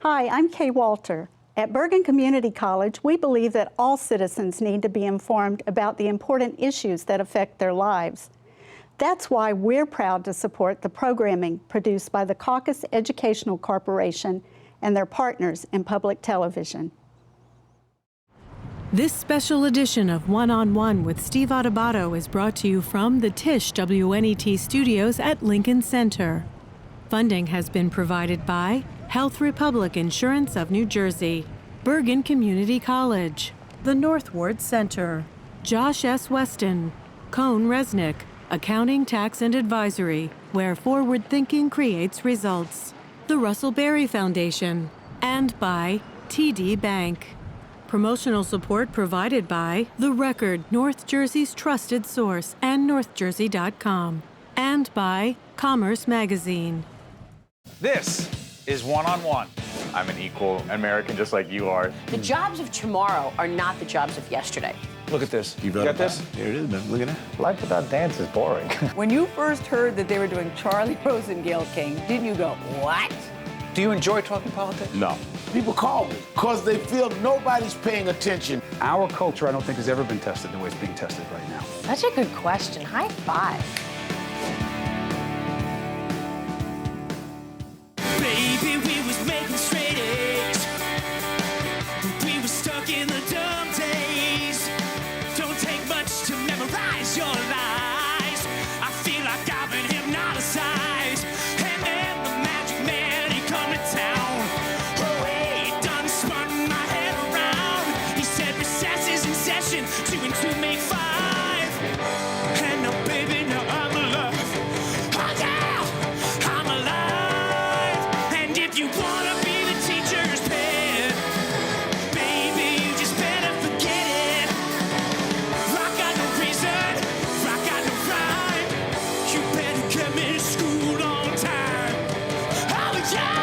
Hi, I'm Kay Walter. At Bergen Community College, we believe that all citizens need to be informed about the important issues that affect their lives. That's why we're proud to support the programming produced by the Caucus Educational Corporation and their partners in public television. This special edition of One-on-One with Steve Adubato is brought to you from the Tisch WNET studios at Lincoln Center. Funding has been provided by Health Republic Insurance of New Jersey, Bergen Community College, the North Ward Center, Josh S. Weston, Cone Resnick, Accounting, Tax, and Advisory, where forward thinking creates results, the Russell Berry Foundation, and by TD Bank. Promotional support provided by The Record, North Jersey's trusted source, and NorthJersey.com, and by Commerce Magazine. This is One-on-One. I'm an equal American just like you are. The jobs of tomorrow are not the jobs of yesterday. Look at this. You got this? Here it is, man. Look at that. Life without dance is boring. When you first heard that they were doing Charlie Rose and Gayle King, didn't you go, what? Do you enjoy talking politics? No. People call me because they feel nobody's paying attention. Our culture, I don't think, has ever been tested the way it's being tested right now. That's a good question. High five. Baby, we was making straight A's. We were stuck in the dumb days. Don't take much to memorize your lies. I feel like I've been hypnotized. And the magic man, he come to town. Oh, he done spun my head around. He said recess is in session, 2 and 2 make 5. And now, baby, now I'm alive. Oh, yeah, I'm alive. And if you wanna be the teacher's pet, baby, you just better forget it. Rock got no reason, rock got no rhyme. You better get me to school on time. Oh, yeah!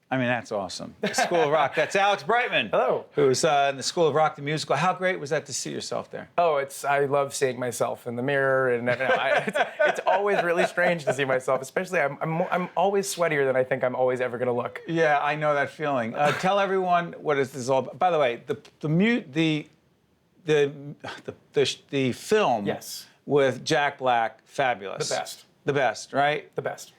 I mean, that's awesome. The School of Rock. That's Alex Brightman. Hello. Who's in the School of Rock, the musical. How great was that to see yourself there? Oh, I love seeing myself in the mirror, and it's always really strange to see myself. Especially, I'm always sweatier than I think I'm always ever gonna look. Yeah, I know that feeling. Tell everyone what is this all about. By the way, the film. Yes. With Jack Black, fabulous. The best. The best, right? The best.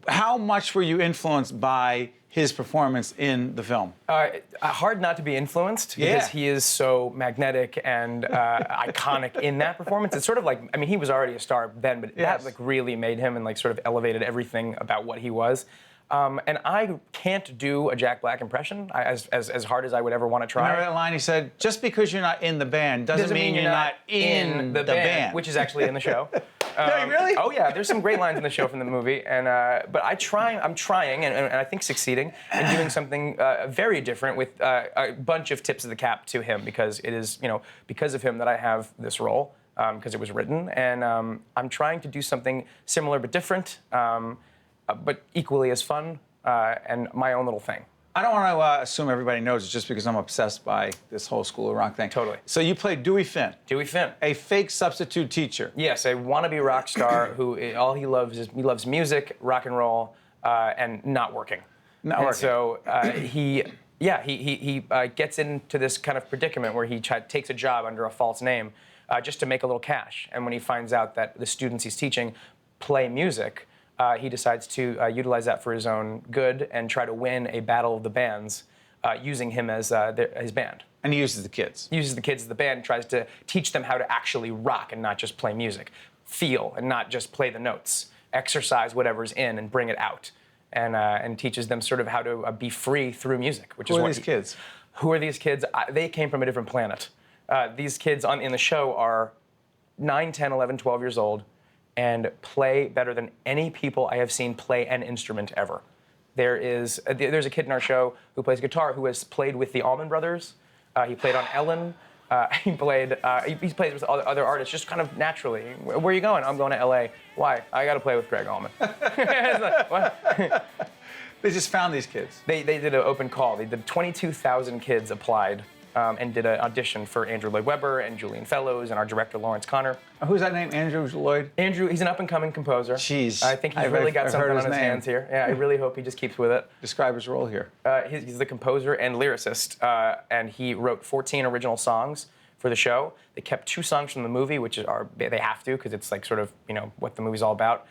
How much were you influenced by his performance in the film? Hard not to be influenced because he is so magnetic and iconic in that performance. It's sort of like, I mean, he was already a star then, but that like really made him and like sort of elevated everything about what he was. And I can't do a Jack Black impression as hard as I would ever want to try. Remember that line he said, just because you're not in the band doesn't mean you're not in the band. Which is actually in the show. Really? Oh yeah, there's some great lines in the show from the movie, and but I'm trying, and I think succeeding in doing something very different with a bunch of tips of the cap to him, because it is, because of him that I have this role, because it was written, and I'm trying to do something similar but different, but equally as fun, and my own little thing. I don't want to assume everybody knows it just because I'm obsessed by this whole School of Rock thing. Totally. So you played Dewey Finn. Dewey Finn. A fake substitute teacher. Yes, a wannabe rock star who all he loves music, rock and roll, and not working. So he gets into this kind of predicament where he takes a job under a false name just to make a little cash. And when he finds out that the students he's teaching play music, he decides to utilize that for his own good and try to win a battle of the bands using him as his band. And he uses the kids. He uses the kids as the band, tries to teach them how to actually rock and not just play music, feel and not just play the notes, exercise whatever's in and bring it out, and teaches them sort of how to be free through music. Who are these kids? Who are these kids? They came from a different planet. These kids in the show are 9, 10, 11, 12 years old, and play better than any people I have seen play an instrument ever. There's a kid in our show who plays guitar who has played with the Allman Brothers. He played on Ellen. He plays with other artists just kind of naturally. Where are you going? I'm going to L.A. Why? I got to play with Greg Allman. They just found these kids. They did an open call. They did 22,000 kids applied and did an audition for Andrew Lloyd Weber and Julian Fellows and our director Lawrence Connor. Who's that name? Andrew Lloyd? Andrew, he's an up-and-coming composer. Jeez. I think he's really got something on his hands here. Yeah, I really hope he just keeps with it. Describe his role here. He's the composer and lyricist, and he wrote 14 original songs for the show. They kept 2 songs from the movie, which they have to because it's like sort of what the movie's all about.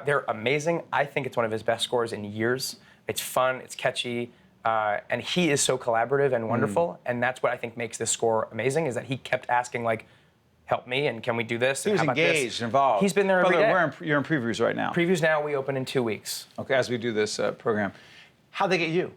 They're amazing. I think it's one of his best scores in years. It's fun, it's catchy, and he is so collaborative and wonderful. And that's what I think makes this score amazing, is that he kept asking, like, help me, and can we do this? He was engaged, involved. He's been there every day. You're in previews right now. Previews now, we open in 2 weeks. Okay, as we do this program. How'd they get you?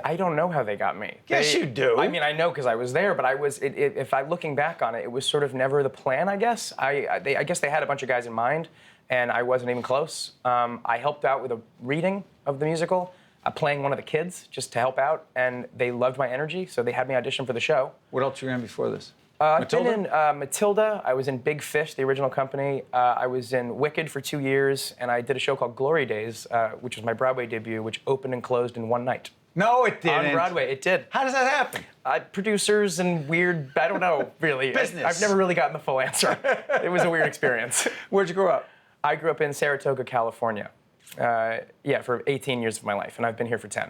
I don't know how they got me. Yes, you do. I mean, I know because I was there, but if I'm looking back on it, it was sort of never the plan, I guess. I guess they had a bunch of guys in mind, and I wasn't even close. I helped out with a reading of the musical, playing one of the kids just to help out, and they loved my energy, so they had me audition for the show. What else were you in before this? I've been in Matilda. I was in Big Fish, the original company. I was in Wicked for 2 years, and I did a show called Glory Days, which was my Broadway debut, which opened and cled in one night. No, it didn't. On Broadway, it did. How does that happen? Producers and weird, I don't know, really. Business. I've never really gotten the full answer. It was a weird experience. Where'd you grow up? I grew up in Saratoga, California. For 18 years of my life, and I've been here for 10.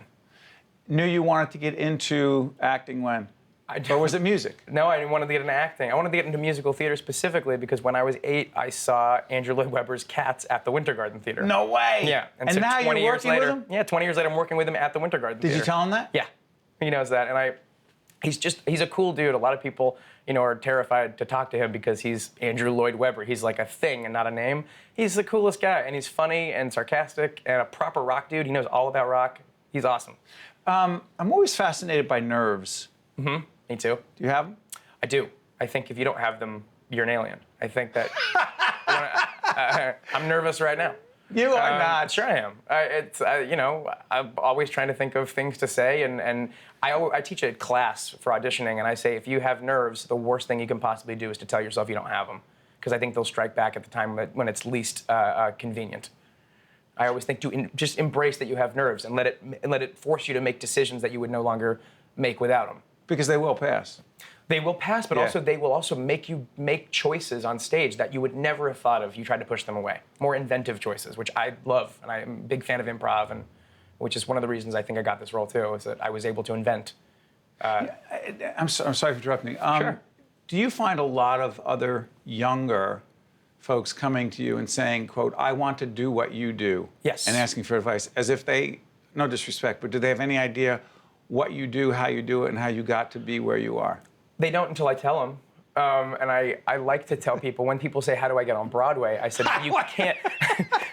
Knew you wanted to get into acting when? Or was it music? No, I didn't want to get into acting. I wanted to get into musical theater specifically because when I was 8, I saw Andrew Lloyd Webber's Cats at the Winter Garden Theater. No way! Yeah. And so now you're working with him? Yeah, 20 years later, I'm working with him at the Winter Garden Theater. Did you tell him that? Yeah, he knows that, and he's a cool dude. A lot of people, are terrified to talk to him because he's Andrew Lloyd Webber. He's like a thing and not a name. He's the coolest guy, and he's funny and sarcastic and a proper rock dude. He knows all about rock. He's awesome. I'm always fascinated by nerves. Mm-hmm. Me too. Do you have them? I do. I think if you don't have them, you're an alien. I think that I'm nervous right now. You are not. Sure I am. I'm always trying to think of things to say, and I teach a class for auditioning, and I say if you have nerves, the worst thing you can possibly do is to tell yourself you don't have them, because I think they'll strike back at the time when it's least convenient. I always think to just embrace that you have nerves and let it force you to make decisions that you would no longer make without them. Because they will pass. They will pass, but also they will also make you make choices on stage that you would never have thought of if you tried to push them away. More inventive choices, which I love, and I'm a big fan of improv, and which is one of the reasons I think I got this role too, is that I was able to invent. I'm sorry for interrupting. Sure. Do you find a lot of other younger folks coming to you and saying, quote, I want to do what you do? Yes. And asking for advice, as if they, no disrespect, but do they have any idea what you do, how you do it, and how you got to be where you are? They don't until I tell them. And I like to tell people, when people say, how do I get on Broadway? I said, you can't.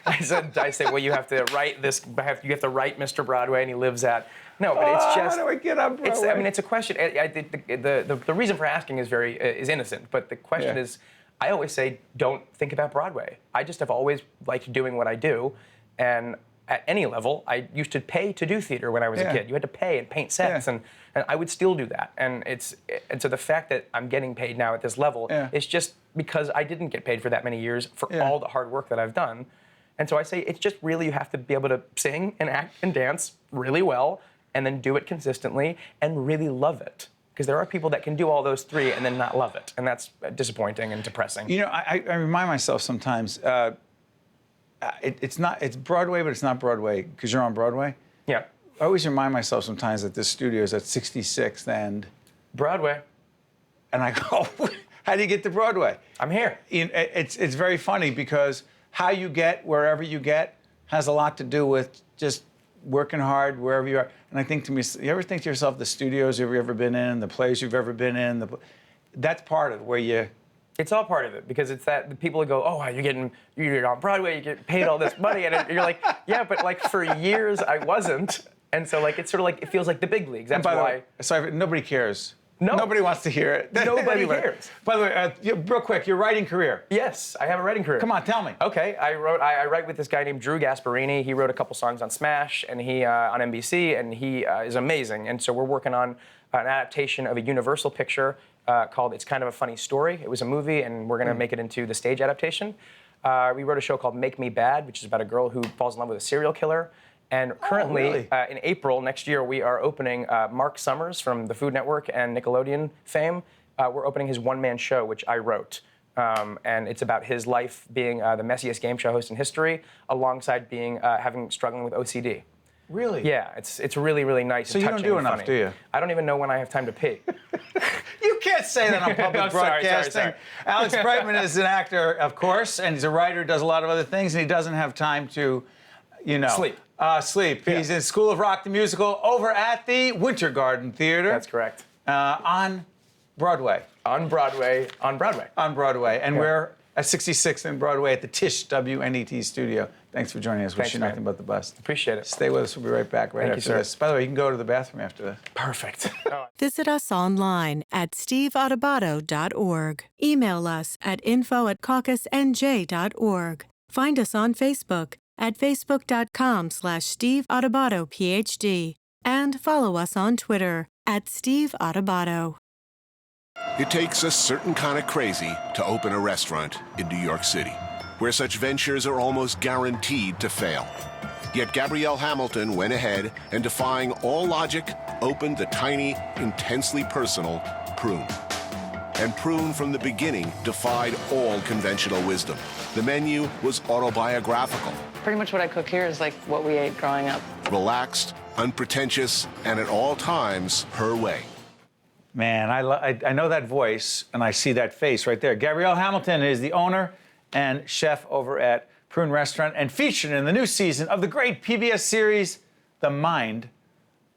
I say, well, you have to write this, you have to write Mr. Broadway, and he lives at. No, but it's just. How do I get on Broadway? It's a question. The reason for asking is innocent, but the question is, I always say, don't think about Broadway. I just have always liked doing what I do, and at any level, I used to pay to do theater when I was a kid. You had to pay and paint sets, and I would still do that. And so the fact that I'm getting paid now at this level is just because I didn't get paid for that many years for all the hard work that I've done. And so I say it's just really you have to be able to sing and act and dance really well, and then do it consistently and really love it. Because there are people that can do all those three and then not love it, and that's disappointing and depressing. I remind myself sometimes. It's Broadway, but it's not Broadway because you're on Broadway. Yeah. I always remind myself sometimes that this studio is at 66th and Broadway. And I go, how do you get to Broadway? I'm here. It's very funny because how you get wherever you get has a lot to do with just working hard wherever you are. And I think to me, you ever think to yourself, the studios you've ever been in, the plays you've ever been in, that's part of where you. It's all part of it, because it's that the people go, oh, you're on Broadway, you get paid all this money, and you're like, yeah, but like for years I wasn't, and so like it's sort of like it feels like the big leagues. That's why. Sorry, nobody cares. No. Nobody wants to hear it. Nobody cares. By the way, real quick, your writing career. Yes, I have a writing career. Come on, tell me. Okay, I write with this guy named Drew Gasparini. He wrote a couple songs on Smash and he on NBC, and he is amazing. And so we're working on an adaptation of a Universal picture called It's Kind of a Funny Story. It was a movie, and we're going to make it into the stage adaptation. We wrote a show called Make Me Bad, which is about a girl who falls in love with a serial killer. And currently, really? In April next year, we are opening Mark Summers from the Food Network and Nickelodeon fame. We're opening his one-man show, which I wrote. And it's about his life being the messiest game show host in history, alongside being struggling with OCD. Really? Yeah, it's really, really nice. So and you don't touching do and enough, funny. do you? I don't even know when I have time to pee. You can't say that on public I'm sorry, broadcasting. sorry. Alex Brightman is an actor, of course, and he's a writer, does a lot of other things, and he doesn't have time to, Sleep. Sleep. Yeah. He's in School of Rock the Musical over at the Winter Garden Theater. That's correct. On Broadway. On Broadway. On Broadway. And we're at 66th and Broadway at the Tisch WNET studio. Thanks for joining us. Wish you man. nothing but the best. Appreciate it. Stay with us. We'll be right back Thank you, after sir. this. By the way, you can go to the bathroom after this. Perfect. Visit us online at steveadubato.org. Email us at info@caucusnj.org. Find us on Facebook at facebook.com/Steve Adubato PhD. And follow us on Twitter at Steve Adubato. It takes a certain kind of crazy to open a restaurant in New York City, where such ventures are almost guaranteed to fail. Yet Gabrielle Hamilton went ahead and, defying all logic, opened the tiny, intensely personal Prune. And Prune, from the beginning, defied all conventional wisdom. The menu was autobiographical. Pretty much what I cook here is like what we ate growing up. Relaxed, unpretentious, and at all times, her way. Man, I know that voice, and I see that face right there. Gabrielle Hamilton is the owner and chef over at Prune Restaurant, and featured in the new season of the great PBS series, The Mind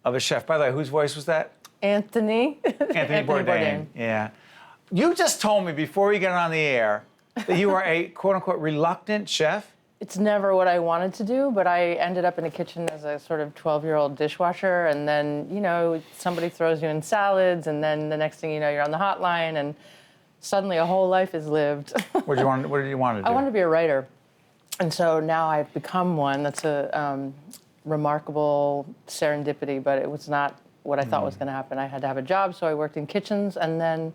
of a Chef. By the way, whose voice was that? Anthony Bourdain. Yeah. You just told me before we get on the air that you are a quote-unquote reluctant chef. It's never what I wanted to do, but I ended up in the kitchen as a sort of 12-year-old dishwasher, and then, somebody throws you in salads, and then the next thing you know, you're on the hotline, and suddenly a whole life is lived. What did you want to do? I wanted to be a writer, and so now I've become one. That's a remarkable serendipity, but it was not what I thought was going to happen. I had to have a job, so I worked in kitchens, and then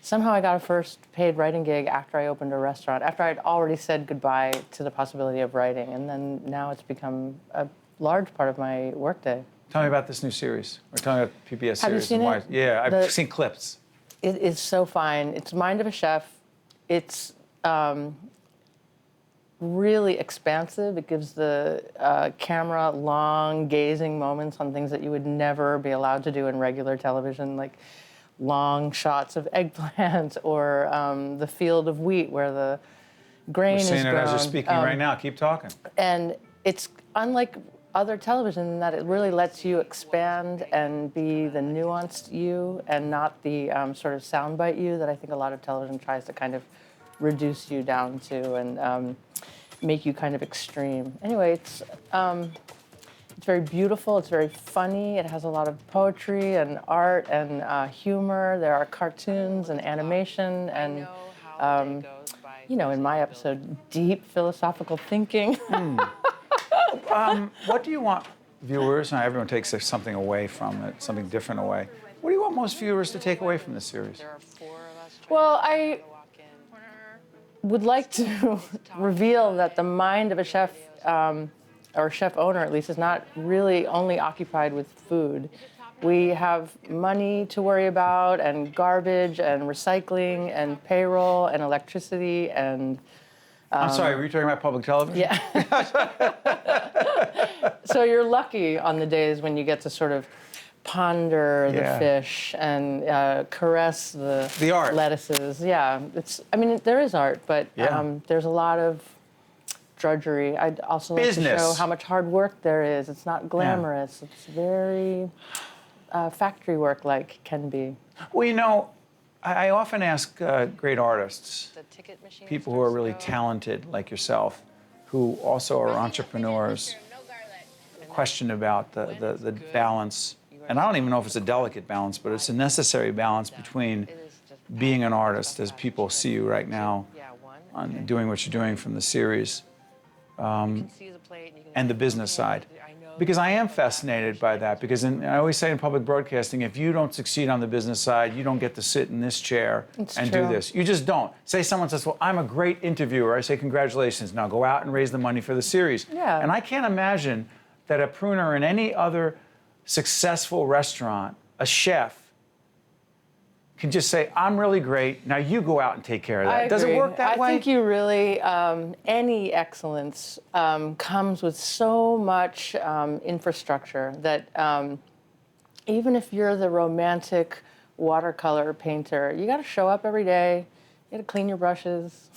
somehow I got a first paid writing gig after I opened a restaurant, after I'd already said goodbye to the possibility of writing. And then now it's become a large part of my workday. Tell me about this new series, or tell me about the PBS series. Have you seen it? Yeah, I've seen clips. It is so fine. It's Mind of a Chef. It's really expansive. It gives the camera long gazing moments on things that you would never be allowed to do in regular television, like long shots of eggplants or the field of wheat where the grain is grown. We're seeing it as you're speaking right now. Keep talking. And it's unlike other television in that it really lets you expand and be the nuanced you and not the sort of soundbite you that I think a lot of television tries to kind of reduce you down to and make you kind of extreme. Anyway, it's very beautiful, it's very funny, it has a lot of poetry and art and humor. There are cartoons and animation and, in my episode, deep philosophical thinking. What do you want viewers, and everyone takes something away from it, something different away. What do you want most viewers to take away from this series? Well, I would like to reveal that the mind of a chef, or chef owner at least, is not really only occupied with food. We have money to worry about, and garbage, and recycling, and payroll, and electricity, and... I'm sorry, were you talking about public television? Yeah. So you're lucky on the days when you get to sort of ponder the fish and caress the art. lettuces. Yeah, there is art, but there's a lot of drudgery. I'd also like to show how much hard work there is. It's not glamorous. It's very factory work-like can be. Well, I often ask great artists, people who are really talented like yourself, who also are entrepreneurs, question about the balance. And I don't even know if it's a delicate balance, but it's a necessary balance between being an artist, as people see you right now, on doing what you're doing from the series, and the business side. Because I am fascinated by that, because I always say in public broadcasting, if you don't succeed on the business side, you don't get to sit in this chair and do this. You just don't. Say someone says, well, I'm a great interviewer. I say, congratulations. Now go out and raise the money for the series. Yeah. And I can't imagine that a Prune or in any other successful restaurant, a chef can just say, I'm really great, now you go out and take care of that. Does it work that way? I think you really, any excellence comes with so much infrastructure that even if you're the romantic watercolor painter, you got to show up every day, you got to clean your brushes,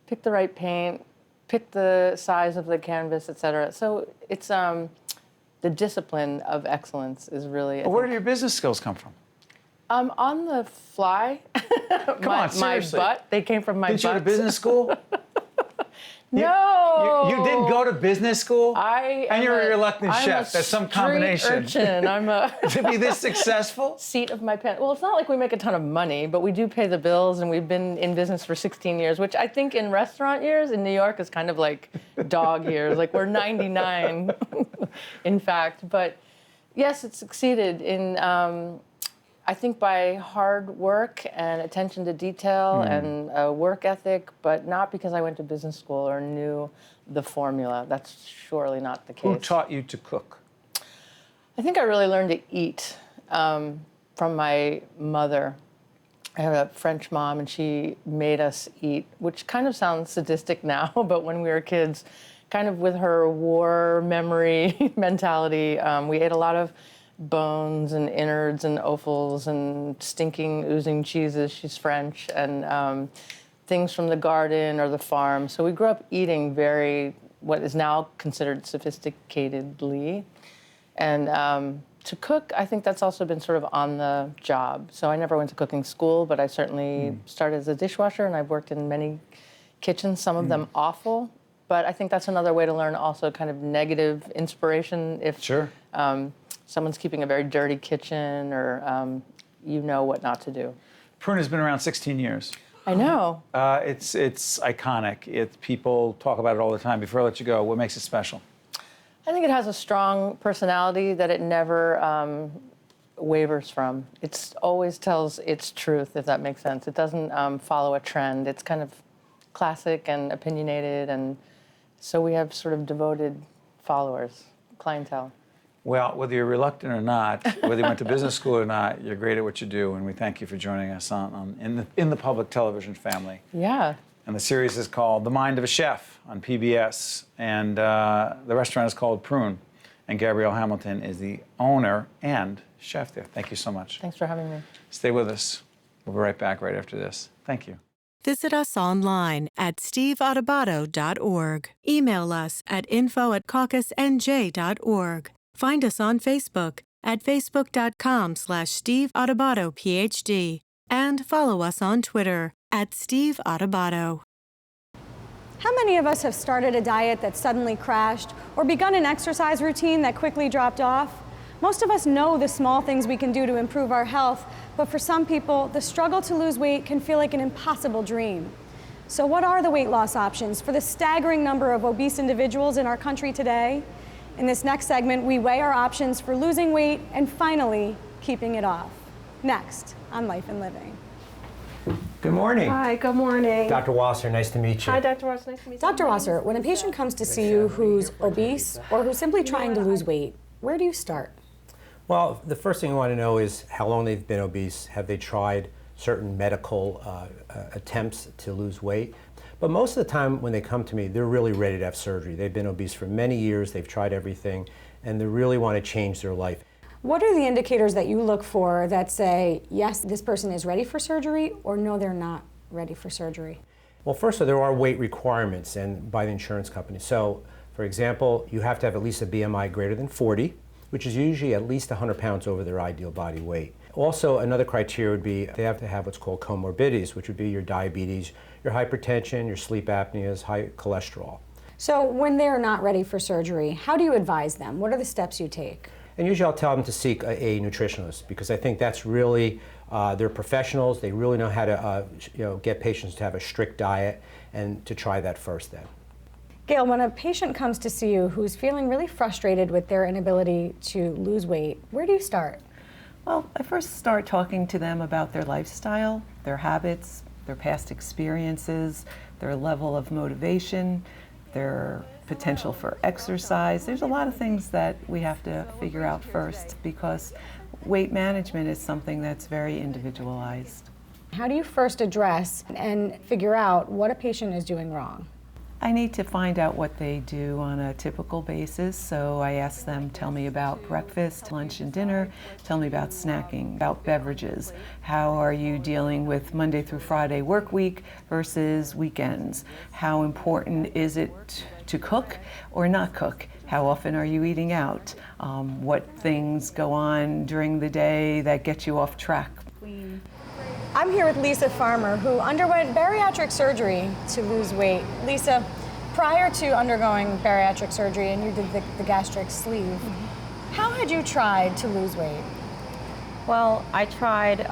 pick the right paint, pick the size of the canvas, etc. So it's the discipline of excellence is really. Where do your business skills come from? On the fly. Come on, seriously. My butt. They came from my butt. Did you go to business school? No. You didn't go to business school? And you're a reluctant I'm chef. That's some combination. Urchin. I'm a to be this successful? Seat of my pants. Well, it's not like we make a ton of money, but we do pay the bills, and we've been in business for 16 years, which I think in restaurant years in New York is kind of like dog years. Like we're 99, in fact. But yes, it succeeded in. I think by hard work and attention to detail and work ethic, but not because I went to business school or knew the formula. That's surely not the case. Who taught you to cook? I think I really learned to eat from my mother. I have a French mom, and she made us eat, which kind of sounds sadistic now, but when we were kids, kind of with her war memory mentality, we ate a lot of bones and innards and offals and stinking, oozing cheeses. She's French, and things from the garden or the farm. So we grew up eating what is now considered sophisticatedly. And to cook, I think that's also been sort of on the job. So I never went to cooking school, but I certainly started as a dishwasher, and I've worked in many kitchens, some of them awful. But I think that's another way to learn also kind of negative inspiration if someone's keeping a very dirty kitchen or you know what not to do. Prune has been around 16 years. I know. It's iconic. People talk about it all the time. Before I let you go, what makes it special? I think it has a strong personality that it never wavers from. It always tells its truth, if that makes sense. It doesn't follow a trend. It's kind of classic and opinionated, and so we have sort of devoted followers, clientele. Well, whether you're reluctant or not, whether you went to business school or not, you're great at what you do, and we thank you for joining us in the public television family. Yeah. And the series is called The Mind of a Chef on PBS, and the restaurant is called Prune, and Gabrielle Hamilton is the owner and chef there. Thank you so much. Thanks for having me. Stay with us. We'll be right back right after this. Thank you. Visit us online at steveadubato.org. Email us at info@caucusnj.org. Find us on Facebook at facebook.com/Steve Adubato, PhD, and follow us on Twitter at Steve Adubato. How many of us have started a diet that suddenly crashed or begun an exercise routine that quickly dropped off? Most of us know the small things we can do to improve our health, but for some people, the struggle to lose weight can feel like an impossible dream. So what are the weight loss options for the staggering number of obese individuals in our country today? In this next segment, we weigh our options for losing weight and finally keeping it off. Next on Life and Living. Good morning. Hi, good morning. Dr. Wasser, nice to meet you. Hi, Dr. Wasser, nice to meet you. Dr. Wasser, when a patient comes to see you who's obese or who's simply trying to lose weight, where do you start? Well, the first thing you want to know is how long they've been obese. Have they tried certain medical attempts to lose weight? But most of the time when they come to me, they're really ready to have surgery. They've been obese for many years, they've tried everything, and they really want to change their life. What are the indicators that you look for that say, yes, this person is ready for surgery, or no, they're not ready for surgery? Well, first of all, there are weight requirements by the insurance company. So, for example, you have to have at least a BMI greater than 40, which is usually at least 100 pounds over their ideal body weight. Also, another criteria would be they have to have what's called comorbidities, which would be your diabetes, your hypertension, your sleep apneas, high cholesterol. So when they're not ready for surgery, how do you advise them? What are the steps you take? And usually I'll tell them to seek a nutritionist, because I think that's really, they're professionals, they really know how to get patients to have a strict diet, and to try that first then. Gail, when a patient comes to see you who's feeling really frustrated with their inability to lose weight, where do you start? Well, I first start talking to them about their lifestyle, their habits, their past experiences, their level of motivation, their potential for exercise. There's a lot of things that we have to figure out first because weight management is something that's very individualized. How do you first address and figure out what a patient is doing wrong? I need to find out what they do on a typical basis, so I ask them, tell me about breakfast, lunch, and dinner, tell me about snacking, about beverages. How are you dealing with Monday through Friday work week versus weekends? How important is it to cook or not cook? How often are you eating out? What things go on during the day that get you off track? I'm here with Lisa Farmer, who underwent bariatric surgery to lose weight. Lisa, prior to undergoing bariatric surgery, and you did the gastric sleeve, how had you tried to lose weight? Well, I tried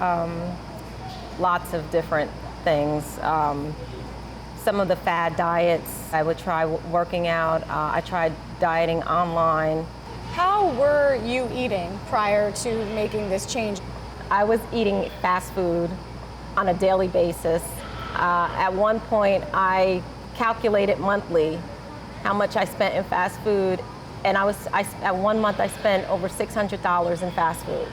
lots of different things. Some of the fad diets, I would try working out. I tried dieting online. How were you eating prior to making this change? I was eating fast food on a daily basis. At one point, I calculated monthly how much I spent in fast food, and at 1 month I spent over $600 in fast food.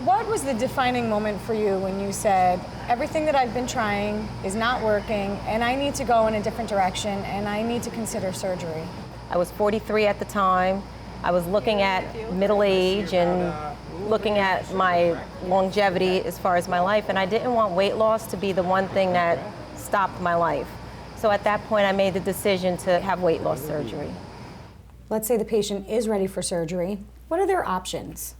What was the defining moment for you when you said, everything that I've been trying is not working, and I need to go in a different direction, and I need to consider surgery? I was 43 at the time. I was looking at middle age and looking at my longevity as far as my life, and I didn't want weight loss to be the one thing that stopped my life. So at that point, I made the decision to have weight loss surgery. Let's say the patient is ready for surgery. What are their options?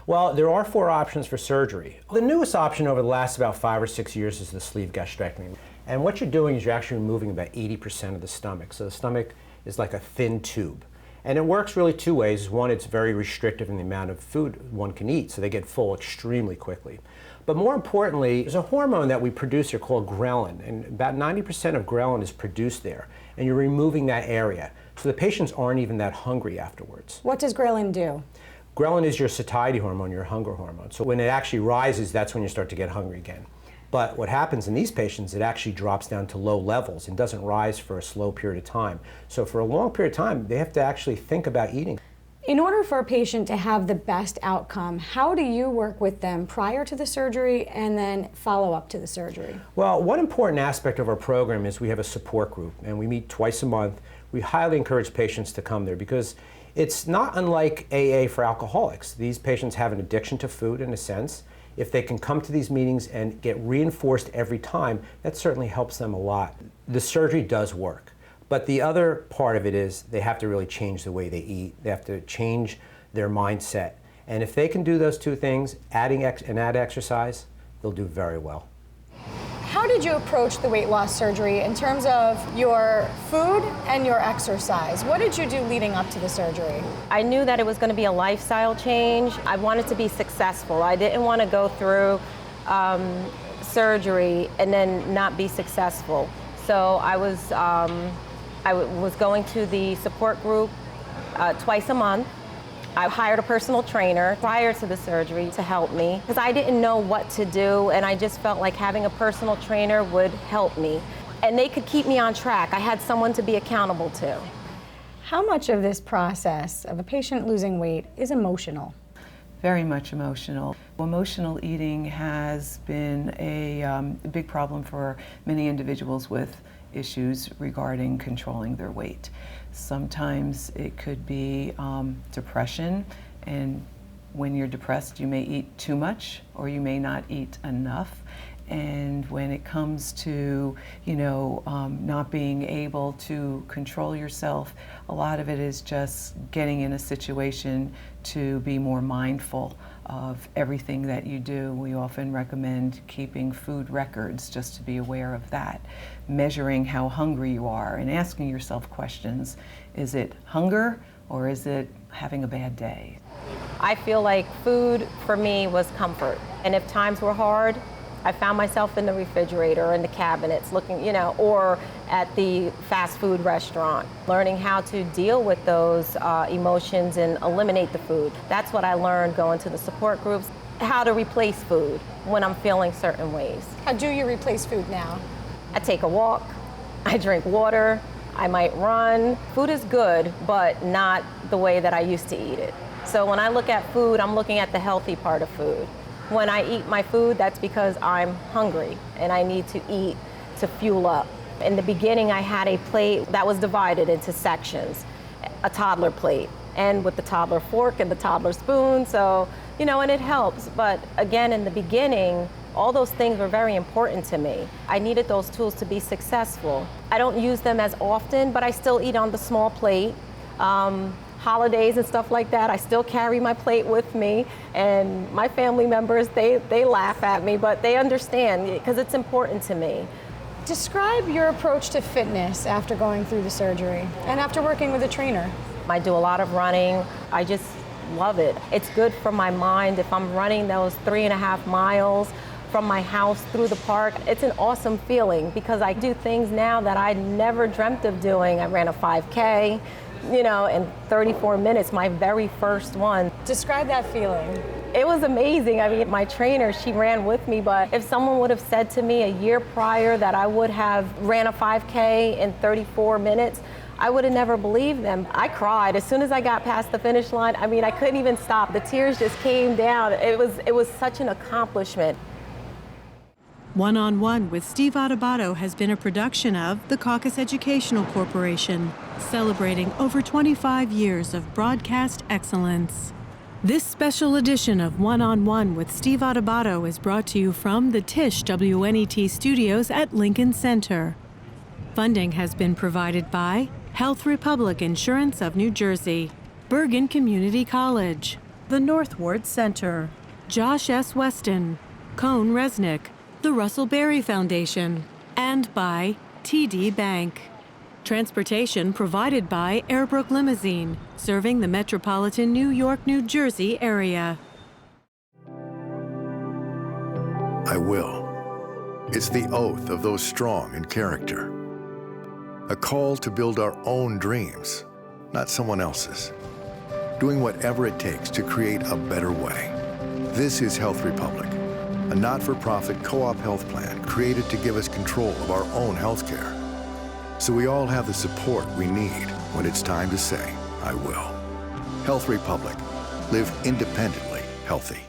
Well, there are 4 options for surgery. The newest option over the last about 5 or 6 years is the sleeve gastrectomy. And what you're doing is you're actually removing about 80% of the stomach. So the stomach is like a thin tube. And it works really 2 ways. One, it's very restrictive in the amount of food one can eat, so they get full extremely quickly. But more importantly, there's a hormone that we produce here called ghrelin, and about 90% of ghrelin is produced there, and you're removing that area. So the patients aren't even that hungry afterwards. What does ghrelin do? Ghrelin is your satiety hormone, your hunger hormone. So when it actually rises, that's when you start to get hungry again. But what happens in these patients, it actually drops down to low levels and doesn't rise for a slow period of time. So for a long period of time, they have to actually think about eating. In order for a patient to have the best outcome, how do you work with them prior to the surgery and then follow up to the surgery? Well, one important aspect of our program is we have a support group, and we meet twice a month. We highly encourage patients to come there because it's not unlike AA for alcoholics. These patients have an addiction to food in a sense. If they can come to these meetings and get reinforced every time, that certainly helps them a lot. The surgery does work, but the other part of it is they have to really change the way they eat. They have to change their mindset. And if they can do those 2 things, add exercise, they'll do very well. How did you approach the weight loss surgery in terms of your food and your exercise? What did you do leading up to the surgery? I knew that it was going to be a lifestyle change. I wanted to be successful. I didn't want to go through surgery and then not be successful. So I was going to the support group twice a month. I hired a personal trainer prior to the surgery to help me because I didn't know what to do, and I just felt like having a personal trainer would help me. And they could keep me on track. I had someone to be accountable to. How much of this process of a patient losing weight is emotional? Very much emotional. Emotional eating has been a big problem for many individuals with issues regarding controlling their weight. Sometimes it could be depression, and when you're depressed you may eat too much or you may not eat enough. And when it comes to, not being able to control yourself, a lot of it is just getting in a situation to be more mindful of everything that you do. We often recommend keeping food records just to be aware of that. Measuring how hungry you are and asking yourself questions. Is it hunger or is it having a bad day? I feel like food for me was comfort. And if times were hard, I found myself in the refrigerator or in the cabinets looking, or at the fast food restaurant, learning how to deal with those emotions and eliminate the food. That's what I learned going to the support groups, how to replace food when I'm feeling certain ways. How do you replace food now? I take a walk, I drink water, I might run. Food is good, but not the way that I used to eat it. So when I look at food, I'm looking at the healthy part of food. When I eat my food, that's because I'm hungry and I need to eat to fuel up. In the beginning, I had a plate that was divided into sections, a toddler plate, and with the toddler fork and the toddler spoon, so, you know, and it helps. But again, in the beginning, all those things were very important to me. I needed those tools to be successful. I don't use them as often, but I still eat on the small plate. Holidays and stuff like that, I still carry my plate with me, and my family members, they laugh at me, but they understand because it's important to me. Describe your approach to fitness after going through the surgery and after working with a trainer. I do a lot of running. I just love it. It's good for my mind. If I'm running those 3.5 miles from my house through the park, it's an awesome feeling because I do things now that I never dreamt of doing. I ran a 5K, you know, in 34 minutes, my very first one. Describe that feeling. It was amazing. I mean, my trainer, she ran with me, but if someone would have said to me a year prior that I would have ran a 5K in 34 minutes, I would have never believed them. I cried as soon as I got past the finish line. I mean, I couldn't even stop. The tears just came down. It was such an accomplishment. One on One with Steve Adubato has been a production of the Caucus Educational Corporation, celebrating over 25 years of broadcast excellence. This special edition of One on One with Steve Adubato is brought to you from the Tisch WNET studios at Lincoln Center. Funding has been provided by Health Republic Insurance of New Jersey, Bergen Community College, the North Ward Center, Josh S. Weston, Cone Resnick, the Russell Berry Foundation, and by TD Bank. Transportation provided by Airbrook Limousine, serving the metropolitan New York, New Jersey area. I will. It's the oath of those strong in character. A call to build our own dreams, not someone else's. Doing whatever it takes to create a better way. This is Health Republic, a not-for-profit co-op health plan created to give us control of our own health care. So we all have the support we need when it's time to say, I will. Health Republic. Live independently healthy.